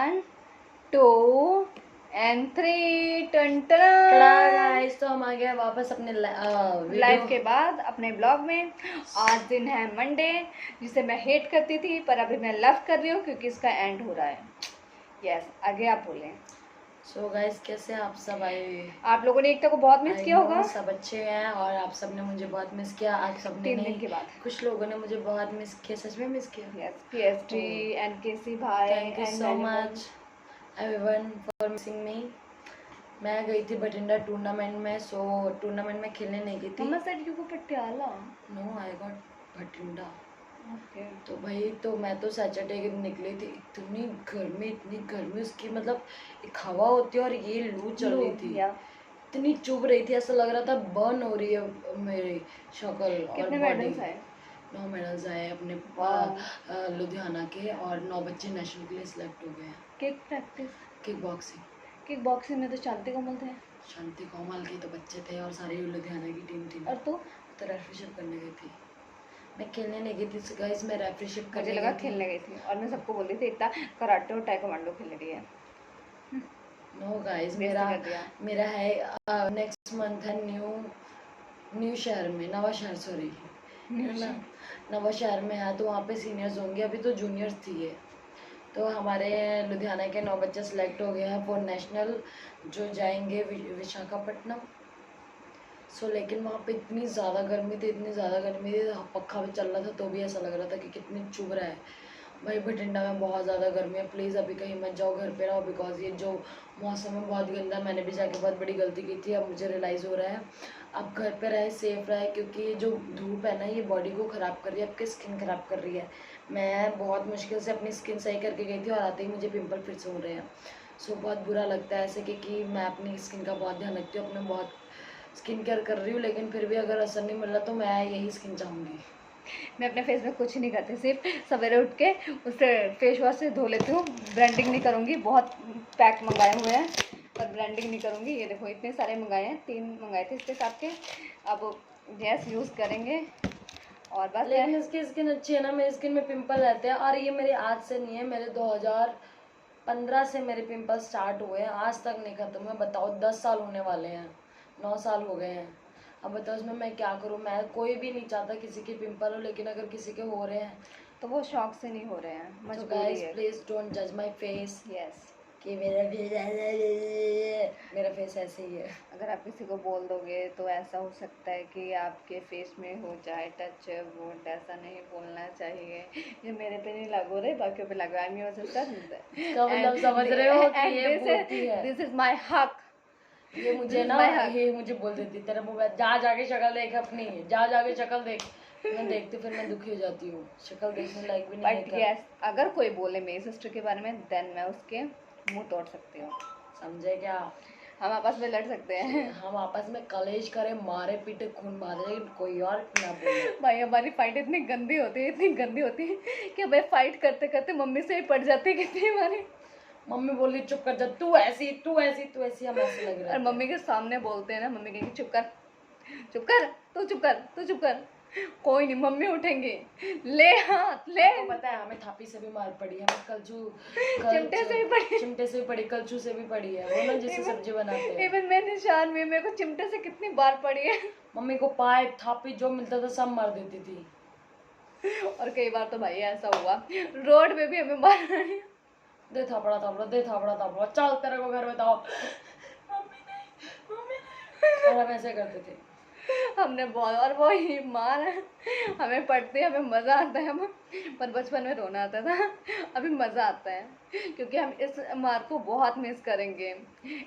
1 2 and 3 guys, तो हम आ गए वापस अपने लाइव के बाद अपने ब्लॉग में। आज दिन है मंडे, जिसे मैं हेट करती थी पर अभी मैं लव कर रही हूँ क्योंकि इसका एंड हो रहा है। यस, आगे आप बोलें। सो गाइस, कैसे आप सब आए? आप लोगों ने एकता को बहुत मिस किया होगा। सब अच्छे हैं और आप सब ने मुझे बहुत मिस किया। आप सब ने 3 दिन के बाद कुछ लोगों ने मुझे बहुत मिस किया, सच में मिस किया। यस, PSG NKC भाई, thank you so much everyone for missing मी। मैं गई थी बठिंडा टूर्नामेंट में, सो टूर्नामेंट में खेलने नहीं गई थी। Mamma said you go Patiala. No, I got Bathinda. Okay. तो भाई, तो मैं तो सैटरडे के दिन निकली थी। इतनी गर्मी उसकी, मतलब एक हवा होती है और ये लू चल रही थी। इतनी चुभ रही थी, ऐसा लग रहा था बर्न हो रही है मेरी शक्ल और कितने बॉडी। मेडल्स आए? 9 मेडल्स आए अपने लुधियाना के, और 9 बच्चे नेशनल के लिए सिलेक्ट हो गए हैं। किक प्रैक्टिस, किक बॉक्सिंग में तो शांति कोमल थे। शांति कोमल के तो बच्चे थे और सारी लुधियाना की टीम थी। और तो रेफरीशिप करने गई थी, मैं खेलने नहीं गई थी गाइस, मैं रेफरीशिप करने मुझे लगा खेलने गई थी और मैं सबको बोल रही थी इतना कराटे और टाइकोमांडो खेल रही है। नो गाइस, मेरा है नेक्स्ट मंथ है न्यू शहर में, नवा शहर, सॉरी नवा शहर में है, तो वहाँ पे सीनियर्स होंगे। अभी तो जूनियर्स थी ये। तो हमारे लुधियाना के 9 बच्चे सिलेक्ट हो गए हैं फॉर नेशनल, जो जाएंगे विशाखापट्टनम। सो लेकिन वहाँ पे इतनी ज़्यादा गर्मी थी, पक्का भी चल रहा था तो भी ऐसा लग रहा था कि कितनी चुभ रहा है भाई। बठिंडा में बहुत ज़्यादा गर्मी है, प्लीज़ अभी कहीं मत जाओ, घर पे रहो, बिकॉज ये जो मौसम है बहुत गंदा। मैंने भी जाके बहुत बड़ी गलती की थी, अब मुझे रियलाइज़ हो रहा है। अब घर पे रहे, सेफ रहे, क्योंकि ये जो धूप है ना, ये बॉडी को ख़राब कर रही है, आपकी स्किन ख़राब कर रही है। मैं बहुत मुश्किल से अपनी स्किन सही करके गई थी और आते ही मुझे पिंपल फिर से हो रहे हैं। सो बहुत बुरा लगता है ऐसे, क्योंकि मैं अपनी स्किन का बहुत ध्यान रखती हूँ, अपने बहुत स्किन केयर कर रही हूँ, लेकिन फिर भी अगर असर नहीं मिल रहा तो मैं यही स्किन चाहूँगी। मैं अपने फेस में कुछ नहीं करती, सिर्फ सवेरे उठ के उसे फेस वॉश से धो लेती हूँ। ब्रांडिंग नहीं करूँगी, बहुत पैक मंगाए हुए हैं पर ब्रांडिंग नहीं करूँगी। ये देखो इतने सारे मंगाए हैं, 3 मंगाए थे इसके साथ के। अब गैस यूज़ करेंगे और बस। लेकिन इसकी स्किन अच्छी है ना, मेरी स्किन में पिंपल रहते हैं और ये मेरे आज से नहीं है, मेरे 2015 से मेरे पिंपल स्टार्ट हुए हैं, आज तक नहीं खत्म हुए। बताओ, 10 साल होने वाले हैं, 9 साल हो गए हैं। अब बताओ इसमें मैं क्या करूँ? मैं कोई भी नहीं चाहता किसी के पिंपल हो, लेकिन अगर किसी के हो रहे हैं तो वो शौक से नहीं हो रहे हैं, मजबूरी है। प्लीज डोंट जज माय फेस। यस, कि मेरा फेस ऐसे ही है। अगर आप किसी को बोल दोगे तो ऐसा हो सकता है कि आपके फेस में हो जाए टच, वो ऐसा नहीं बोलना चाहिए। ये मेरे पे नहीं लागू रहे, बाकियों पे लगा। आई एम योर सिस्टर, मतलब समझ रहे हो कि ये बोलती है, दिस इज माय हक। ये मुझे ना, ये मुझे बोल देती तेरा मोबाइल जा जाके शक्ल देख अपनी, जा जाके शक्ल देख। मैं देखती फिर मैं दुखी हो जाती हूँ, शक्ल देखने लायक भी नहीं है। बट यस, अगर कोई बोले मेरी सिस्टर के बारे में देन मैं उसके मुंह तोड़ सकती हूँ, समझे क्या? हम आपस में लड़ सकते हैं। हम आपस में कलेश करें, मारे पीटे, खून बहा दे, लेकिन कोई और ना बोले। भाई हमारी फाइट इतनी गंदी होती है कि भाई फाइट करते करते मम्मी से ही पड़ जाती है कितनी हमारी। मम्मी बोली चुप कर जा, तू ऐसी तू ऐसी तू ऐसी, हम ऐसे लग रहा है। और मम्मी के सामने बोलते हैं ना, मम्मी कहेंगी चुप कर, चुप कर, तू चुप कर, तू चुप कर। कोई नहीं, मम्मी उठेंगे, ले हाथ ले। आपको पता है हमें थापी से भी मार पड़ी है, हमें चिमटे से भी पड़ी, कलछू से भी पड़ी है, वो ना जिससे सब्जी बनाते हैं। इवन मैं निशान में मेरे को चिमटे से कितनी बार पड़ी है। मम्मी को पाइप थापी जो मिलता था सब मार देती थी। और कई बार तो भाई ऐसा हुआ रोड पे भी हमें मार रही, दे थापड़ा चल तेरे को घर बताओ। मम्मी नहीं। और हम ऐसे करते थे। हमने बहुत, और वो ही मार हमें पड़ती है, हमें मज़ा आता है। हम पर बचपन में रोना आता था, अभी मज़ा आता है क्योंकि हम इस मार को बहुत मिस करेंगे।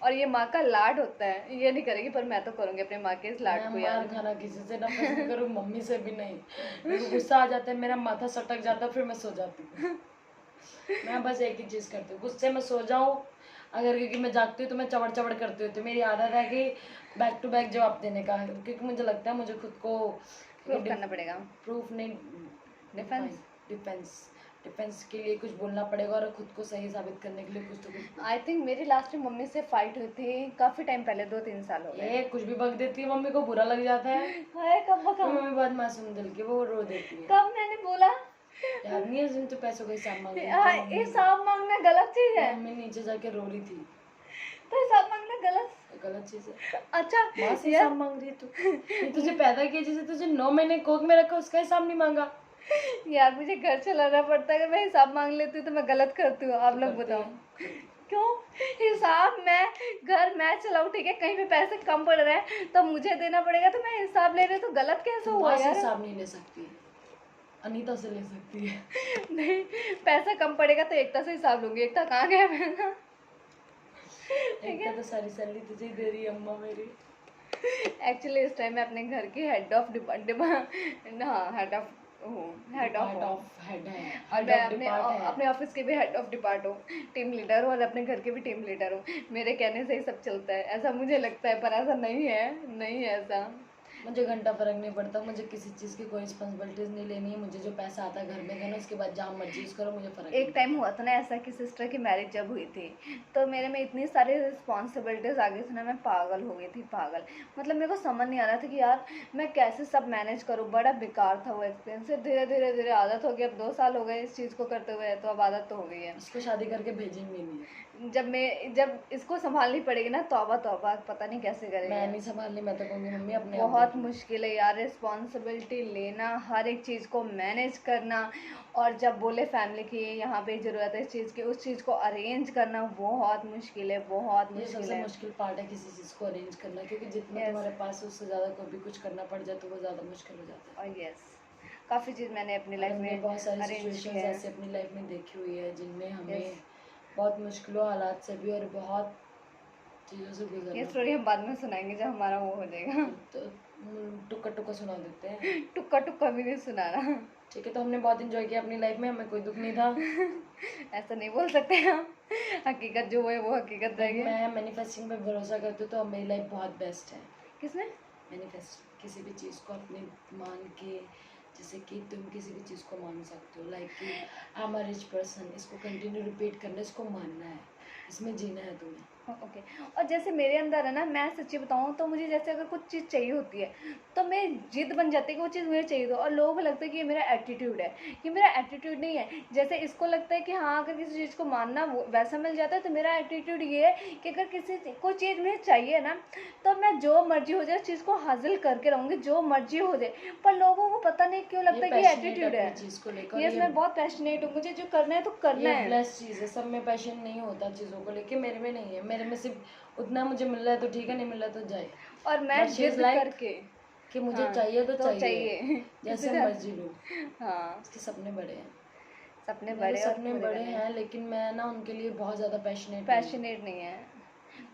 और ये माँ का लाड होता है, ये नहीं करेगी पर मैं तो करूँगी अपने माँ के इस लाड को याद। मार खाना किसी से नफरत नहीं करूँ, मम्मी से भी नहीं। मेरे को गुस्सा आ जाता है, मेरा माथा सटक जाता है, फिर मैं सो जाती हूँ। मैं बस एक ही चीज़ करती हूँ, गुस्से में सो जाऊँ। अगर क्योंकि मैं जागती हूँ तो मैं चबड़ चबड़ करती हूँ, तो मेरी आदत है कि बैक टू बैक जवाब देने का, क्योंकि मुझे लगता है मुझे खुद को प्रूफ करना पड़ेगा। प्रूफ नहीं, डिफेंस के लिए कुछ बोलना पड़ेगा और खुद को सही साबित करने के लिए कुछ तो कुछ। आई थिंक मेरी लास्ट में मम्मी से फाइट हुई थी काफ़ी टाइम पहले, 2-3 साल हो गए। ये कुछ भी बक देती है, मम्मी को बुरा लग जाता है। हाय कब बका? मम्मी बहुत मासूम दिल की, वो रो देती है। कब मैंने बोला? याद नहीं है जिन तो पैसों का हिसाब मांग रही हाँ, थी हिसाब मांगना गलत चीज है, मम्मी नीचे जाके रो रही थी। तो हिसाब मांगना गलत चीज है। अच्छा माँ से यार, हिसाब मांग रही है तू। ये तुझे पैदा किया, जैसे तुझे 9 महीने कोख में रखा, उसका हिसाब नहीं मांगा। यार मुझे घर चलाना पड़ता है, अगर मैं हिसाब मांग लेती हूँ तो मैं गलत करती हूँ, आप लोग करती बताओ है। क्यों? हिसाब मैं घर मैं चलाऊँ, ठीक है, कहीं पे पैसे कम पड़ रहे हैं तो मुझे देना पड़ेगा, तो मैं हिसाब ले रही हूँ तो गलत कैसे तू हुआ माँ से यार? हिसाब नहीं ले सकती, अनीता से ले सकती है। नहीं, पैसा कम पड़ेगा तो एकता से हिसाब लूंगी, एकता कहाँ गया मेरा? एकता तो सारी सैलरी तुझे ही दे रही है अम्मा मेरी। एक्चुअली इस टाइम मैं अपने घर की हेड ऑफ हेड ऑफ हूँ, head part of of head है, और हेड मैं ऑफ डिपार्ट है। अपने ऑफिस के भी हेड ऑफ डिपार्ट हूँ, टीम लीडर हूँ, और अपने घर के भी टीम लीडर हूँ। मेरे कहने से ही सब चलता है, ऐसा मुझे लगता है, पर ऐसा नहीं है, नहीं है ऐसा। मुझे घंटा फर्क नहीं पड़ता, मुझे किसी चीज़ की कोई रिस्पॉन्सिबिलिटीज नहीं लेनी है। मुझे जो पैसा आता है घर में देना, उसके बाद जहाँ मर्जी यूज़ करो, मुझे फर्क एक टाइम हुआ था ना ऐसा कि सिस्टर की मैरिज जब हुई थी, तो मेरे में इतनी सारी रिस्पॉन्सिबिलिटीज़ आ गई थी ना, मैं पागल हो गई थी, पागल। मतलब मेरे को समझ नहीं आ रहा था कि यार मैं कैसे सब मैनेज करूँ, बड़ा बेकार था वो एक्सपीरियंस। फिर धीरे धीरे धीरे आदत हो गई, अब 2 साल हो गए इस चीज़ को करते हुए, तो अब आदत तो हो गई है। इसको शादी करके भेजेंगे नहीं। जब इसको संभालनी पड़ेगी ना, तौबा तौबा, पता नहीं कैसे मैं करेंगे। नहीं संभालनी, मैं तो कहूँगी मम्मी अपने आप बहुत देख लो। मुश्किल है यार, रिस्पॉन्सिबिलिटी लेना, हर एक चीज़ को मैनेज करना, और जब बोले फैमिली की यहाँ पे ज़रूरत है इस चीज़ की, उस चीज़ को अरेंज करना बहुत मुश्किल है, बहुत ये मुश्किल सबसे है। मुश्किल पार्ट है किसी चीज़ को अरेंज करना, क्योंकि जितना यस, तुम्हारे पास है उससे ज़्यादा कोई भी कुछ करना पड़ जाए तो वो ज़्यादा मुश्किल हो जाता है। और यस, काफ़ी चीज़ मैंने अपनी और लाइफ हमने में बहुत सारी अरेंज की सिचुएशंस है। ऐसे अपनी लाइफ में देखी हुई है जिनमें हमें यस, बहुत मुश्किलों हालात से भी और बहुत चीज़ों से ये गुजरना स्टोरी हम बाद में सुनाएंगे जब हमारा वो हो जाएगा। तो टुक्का टुक्का सुना देते हैं। टुक्का टुक्का भी नहीं सुनाना। ठीक है, तो हमने बहुत इंजॉय किया अपनी लाइफ में, हमें कोई दुख नहीं था। ऐसा नहीं बोल सकते हम, हकीकत जो है वो हकीकत बट रहेगी। मैं मैनिफेस्टिंग पे भरोसा करती हूँ, तो अब मेरी लाइफ बहुत बेस्ट है। किसने? मैनिफेस्ट किसी भी चीज़ को अपने मान के, जैसे कि तुम किसी भी चीज़ को मान सकते हो, लाइक कि I am a rich person, इसको कंटिन्यू रिपीट करना, इसको मानना है, इसमें जीना है तुम्हें। ओके। और जैसे मेरे अंदर है ना, मैं सच्ची बताऊँ तो मुझे जैसे अगर कुछ चीज़ चाहिए होती है तो मैं जिद बन जाती है कि वो चीज़ मुझे चाहिए, तो और लोगों को लगता है कि ये मेरा एटीट्यूड है, ये मेरा एटीट्यूड नहीं है। जैसे इसको लगता है कि हाँ, अगर किसी चीज़ को मानना वो वैसा मिल जाता है, तो मेरा एटीट्यूड ये है कि अगर कोई चीज़ मुझे चाहिए ना, तो मैं जो मर्जी हो जाए उस चीज़ को हासिल करके रहूँगी, जो मर्जी हो जाए। पर लोगों को पता नहीं क्यों लगता है कि एटीट्यूड है। चीज़ को लेकर यस, मैं बहुत पैशनेट हूँ, मुझे जो करना है तो करना ये है। ब्लेस्ड चीज़ है, सब में पैशन नहीं होता चीज़ों को लेके, मेरे में नहीं है। मेरे में सिर्फ उतना मुझे मिल रहा है तो ठीक है, नहीं मिल रहा तो जाए। और मैं But she is जिद like करके कि मुझे हाँ, चाहिए तो तो चाहिए, जैसे इससे मर्जी लो। हाँ, उसके सपने बड़े हैं, सपने मेरे बड़े और सपने पूरे बड़े करने हैं, लेकिन मैं ना उनके लिए बहुत ज़्यादा पैशनेट हूँ। पैशनेट नहीं है।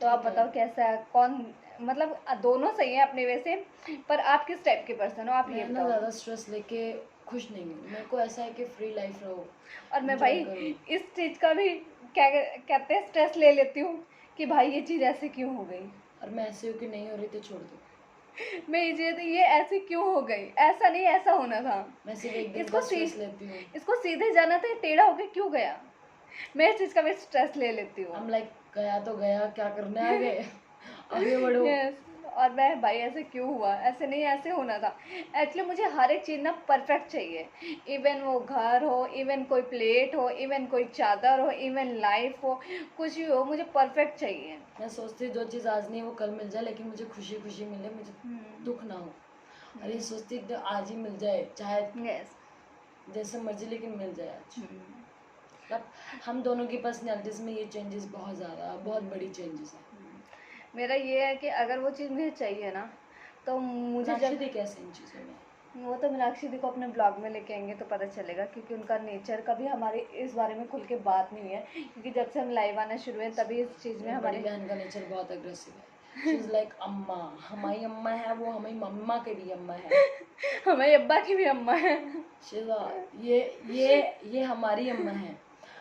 तो आप ठीक है। बताओ कैसा है, कौन, मतलब दोनों सही है अपने वैसे, पर आप किस टाइप के पर्सन हो, आप ये मैं ना बताओ। ज़्यादा स्ट्रेस लेके खुश नहीं हूँ, मेरे को ऐसा है कि फ्री लाइफ रहो, और मैं enjoy भाई करो। इस चीज़ का भी क्या कहते हैं, स्ट्रेस ले लेती हूँ कि भाई ये चीज़ ऐसे क्यों हो गई, और मैं ऐसे हूँ कि नहीं हो रही तो छोड़ दो। मैं ये ऐसे क्यों हो गई, ऐसा नहीं, ऐसा होना था। मैं सिर्फ एक दिन इसको का स्ट्रेस लेती हूँ। इसको सीधे जाना था, टेढ़ा होके क्यों गया, मैं इस चीज़ का भी स्ट्रेस ले लेती हूँ। हम लाइक गया तो गया, क्या करने आगे, आगे बढ़ो। यस, और मैं भाई ऐसे क्यों हुआ, ऐसे नहीं, ऐसे होना था। एक्चुअली मुझे हर एक चीज़ ना परफेक्ट चाहिए, इवन वो घर हो, इवन कोई प्लेट हो, इवन कोई चादर हो, इवन लाइफ हो, कुछ भी हो, मुझे परफेक्ट चाहिए। मैं सोचती हूँ जो चीज़ आज नहीं वो कल मिल जाए, लेकिन मुझे खुशी खुशी मिले, मुझे दुख ना हो। और ये सोचती हूँ आज ही मिल जाए, चाहे यस, जैसे मर्जी, लेकिन मिल जाए आज। बट हम दोनों की पर्सनैलिटीज में ये चेंजेस बहुत ज़्यादा, बहुत बड़ी चेंजेस है। मेरा ये है कि अगर वो चीज़ मुझे चाहिए ना, तो मुझे मीनाक्षी जब दी कैसे इन चीज़ों में? वो तो मीनाक्षी दी को अपने ब्लॉग में लेके आएंगे तो पता चलेगा, क्योंकि उनका नेचर कभी हमारे इस बारे में खुल के बात नहीं है, क्योंकि जब से हम लाइव आना शुरू हुए तभी इस चीज़ में मेरी हमारे बड़ी बहन का नेचर बहुत अग्रेसिव है। शी इज़ लाइक अम्मा, हमारी अम्मा है वो, हमारी मम्मा के भी अम्मा है। हमारी अब्बा की भी अम्मा है। शिवा, ये हमारी अम्मा है,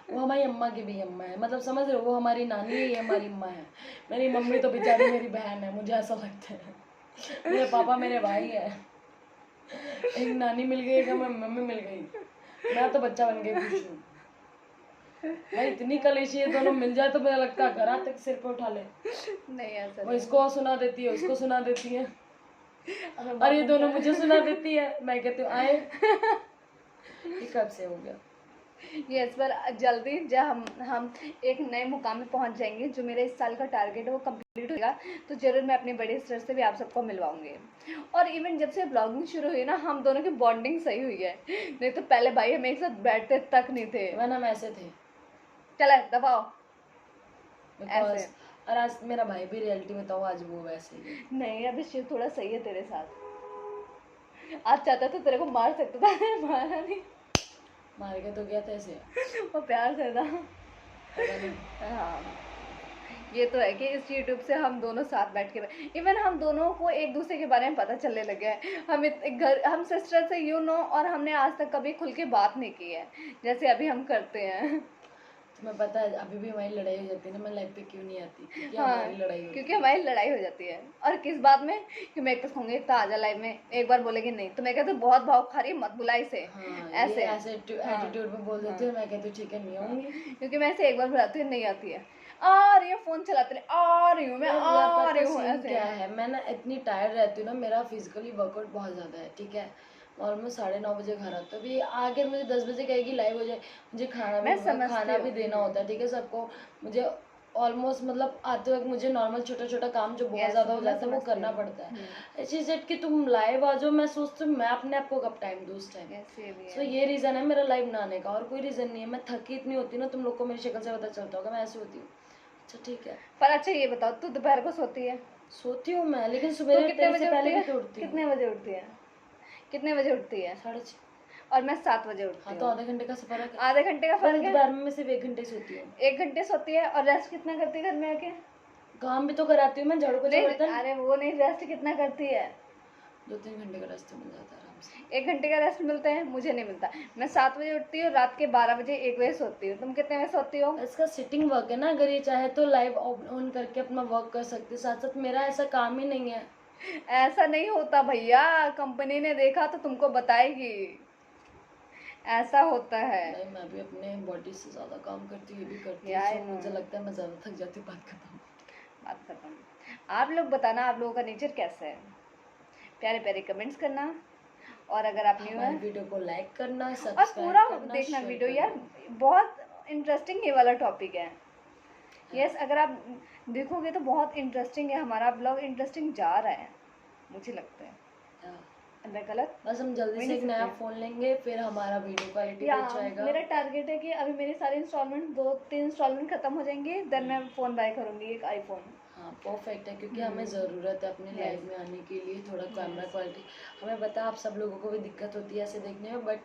वो हमारी अम्मा की भी अम्मा है, मतलब समझ रहे हो, वो हमारी नानी है, ये हमारी अम्मा है। मेरी मम्मी तो बेचारी मेरी बहन है, मुझे ऐसा लगता है। मेरे पापा मेरे भाई है, एक नानी मिल गई, एक मम्मी मिल गई, मैं तो बच्चा बन के खुश हूँ। भाई इतनी कलेशी है, दोनों मिल जाए तो मुझे लगता है घर तक सिर पे उठा ले। नहीं ऐसा वो इसको सुना देती है, उसको सुना देती है, नहीं। और ये दोनों मुझे सुना देती है। मैं कहती हूँ आए, ये कब से हो गया? यस, पर जल्दी जब हम एक नए मुकाम में पहुंच जाएंगे, जो मेरा इस साल का टारगेट है वो कंप्लीट होगा, तो जरूर मैं अपने बड़े सिस्टर से भी आप सबको मिलवाऊंगी। और इवन जब से ब्लॉगिंग शुरू हुई ना, हम दोनों की बॉन्डिंग सही हुई है, नहीं तो पहले भाई हम एक साथ बैठते तक नहीं थे। वरना हम ऐसे थे। चला दबाओ बिकॉज ऐसे। और आज मेरा भाई भी रियलिटी में था, आज वो वैसे ही है। नहीं, अभी शिव थोड़ा सही है तेरे साथ। आज चाहता तो तेरे को मार सकता था, मारा नहीं। मार के तो गया था ऐसे। वो प्यार से था। पता नहीं। हाँ, ये तो है कि इस यूट्यूब से हम दोनों साथ बैठ के, इवन हम दोनों को एक दूसरे के बारे में पता चलने लगे है। हम सिस्टर से और हमने आज तक कभी खुल के बात नहीं की है, जैसे अभी हम करते हैं। तुम्हें पता है अभी भी हमारी लड़ाई हो जाती है ना, मैं लाइफ पे क्यों नहीं आती? क्योंकि हाँ, हमारी लड़ाई होती क्योंकि हमारी लड़ाई हो जाती है। और किस बात में, कि मैं एक तो कहूँगी तो आजा लाइव में, एक बार बोलेगी नहीं तो मैं कहती हूँ बहुत भाव खा रही, मत बुलाई से। हाँ, ऐसे ऐसे एटीट्यूड में बोल देती हूँ, मैं कहती हूँ ठीक है नहीं आऊंगी। क्योंकि मैं ऐसे एक बार बुलाती हूँ, नहीं आती है, आ रही हूँ फोन चलाते रहे, आ रही हूँ मैं, यार आ रही पता हूँ सीन ऐसे। क्या है, मैं ना इतनी टायर्ड रहती हूँ ना, मेरा फिजिकली वर्कआउट बहुत ज़्यादा है, ठीक है। ऑलमोस्ट 9:30 बजे घर आता हूँ, अभी आगे मुझे 10 बजे कहेगी लाइव हो जाए, मुझे मैं समझती भी हूँ। देना होता है, ठीक है सबको। मुझे ऑलमोस्ट मतलब आते वक्त मुझे नॉर्मल छोटा छोटा काम जो बहुत Yes, ज़्यादा हो मैं जाता है वो समझती करना हूँ। पड़ता है। ऐसी सेट कि तुम लाइव आ जाओ, मैं सोचती हूँ मैं अपने आप को कब टाइम दूँ उस टाइम। Yes, ये भी सो है। ये रीज़न है मेरा लाइव ना आने का, और कोई रीज़न नहीं है। मैं थकी इतनी होती ना, तुम लोग को मेरी शक्ल से पता चलता होगा, मैं ऐसी होती हूँ। अच्छा ठीक है। पर अच्छा ये बताओ, तू दोपहर को सोती है? सोती हूँ मैं, लेकिन तो सुबह कितने तेरे बजे से उठती पहले है? भी तो उठती हूँ। कितने बजे उठती है? कितने बजे उठती है? 6:30। और मैं 7 बजे हाँ उठती तो हूँ। आधे घंटे का सफर है। आधे घंटे का फर्क है। दोपहर में मैं सिर्फ 1 घंटे सोती हूँ। 1 घंटे सोती है, और रेस्ट कितना करती है घर में आके? काम भी तो कराती हूँ मैं, झाड़ू पोछा नहीं, बर्तन। अरे वो नहीं, रेस्ट कितना करती है? 2-3 घंटे का रास्ता मिल जाता है आराम से। 1 घंटे का रेस्ट मिलता है, मुझे नहीं मिलता। मैं 7 बजे उठती हूँ, रात के 12 बजे 1 बजे सोती हूँ। तुम कितने बजे सोती हो? इसका सिटिंग वर्क है ना, अगर ये चाहे तो लाइव ऑन करके अपना वर्क कर सकते, साथ साथ मेरा ऐसा काम ही नहीं है। ऐसा नहीं होता भैया, कंपनी ने देखा तो तुमको बताएगी, ऐसा होता है। नहीं, मैं भी अपने बॉडी से ज़्यादा काम करती हूँ, ये भी करती Yeah, I हूँ, know. मुझे लगता है मैं ज़्यादा थक जाती हूँ, बात खत्म। बात खत्म। आप लोग बताना, आप लोगों का नेचर कैसा है? प्यारे प्यारे कमेंट्स करना, और अगर आप न्यू हमारी है वीडियो को लाइक करना, और सब्सक्राइब पूरा करना, देखना शेयर वीडियो यार, करना। बहुत इंटरेस्टिंग ये वाला टॉपिक है। यस, अगर आप देखोगे तो बहुत इंटरेस्टिंग है, हमारा ब्लॉग इंटरेस्टिंग जा रहा है, मुझे लगता है। मैं गलत? बस हम जल्दी हो ही से नहीं एक नया सकते। फ़ोन लेंगे, फिर हमारा वीडियो क्वालिटी या भी अच्छा आएगा। मेरा टारगेट है कि अभी मेरे सारे इंस्टॉलमेंट 2-3 इंस्टॉलमेंट खत्म हो जाएंगे, देन मैं फ़ोन बाय करूँगी, एक आईफोन। हाँ परफेक्ट है, क्योंकि हमें ज़रूरत है अपने लाइव में आने के लिए थोड़ा कैमरा क्वालिटी। हमें पता है आप सब लोगों को भी दिक्कत होती है ऐसे देखने में, बट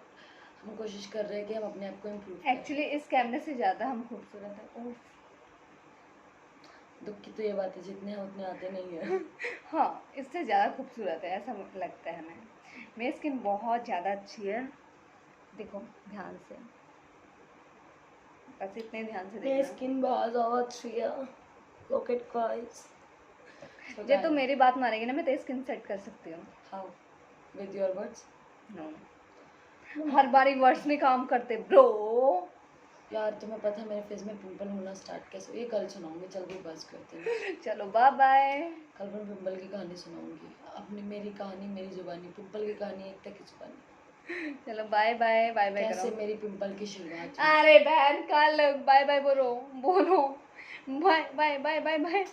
हम कोशिश कर रहे हैं कि हम अपने आप को इम्प्रूव करें। एक्चुअली इस कैमरे से ज़्यादा हम खूबसूरत हैं। ओह दुख की तो ये बात है, जितने हैं उतने आते नहीं है। हाँ, इससे ज़्यादा खूबसूरत है, ऐसा लगता है हमें। मेरी स्किन बहुत ज़्यादा अच्छी है, देखो ध्यान से, बस इतने ध्यान से मेरी देखना। स्किन बहुत ज़्यादा अच्छी है, लुक एट गाइस। जब तुम मेरी बात मानेगी ना, मैं तेरी स्किन सेट कर सकती हूँ। How? With your words? No, हर बारी वर्ड्स नहीं काम करते ब्रो। यार तुम्हें पता है मेरे फेस में पिंपल होना स्टार्ट कैसे? ये कल सुनाऊंगी, चल भी बस करते हैं। चलो बाय बाय। कल मैं पिंपल की कहानी सुनाऊंगी, अपनी मेरी कहानी मेरी जुबानी, पिंपल की कहानी एक तक की जुबानी। चलो बाय बाय, बाय बाय कैसे करो। मेरी पिंपल की शुरुआत हुई। अरे बहन, कल बाय बाय बोलो, बोलो bye bye bye bye bye.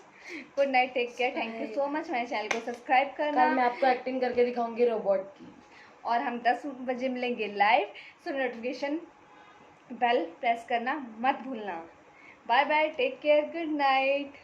Good night, take care, thank you so much. मेरे चैनल को सब्सक्राइब करना, कल मैं आपको एक्टिंग करके दिखाऊंगी रोबोट की। और हम 10 बजे मिलेंगे live, so notification bell press करना मत भूलना। Bye bye, take care, good night.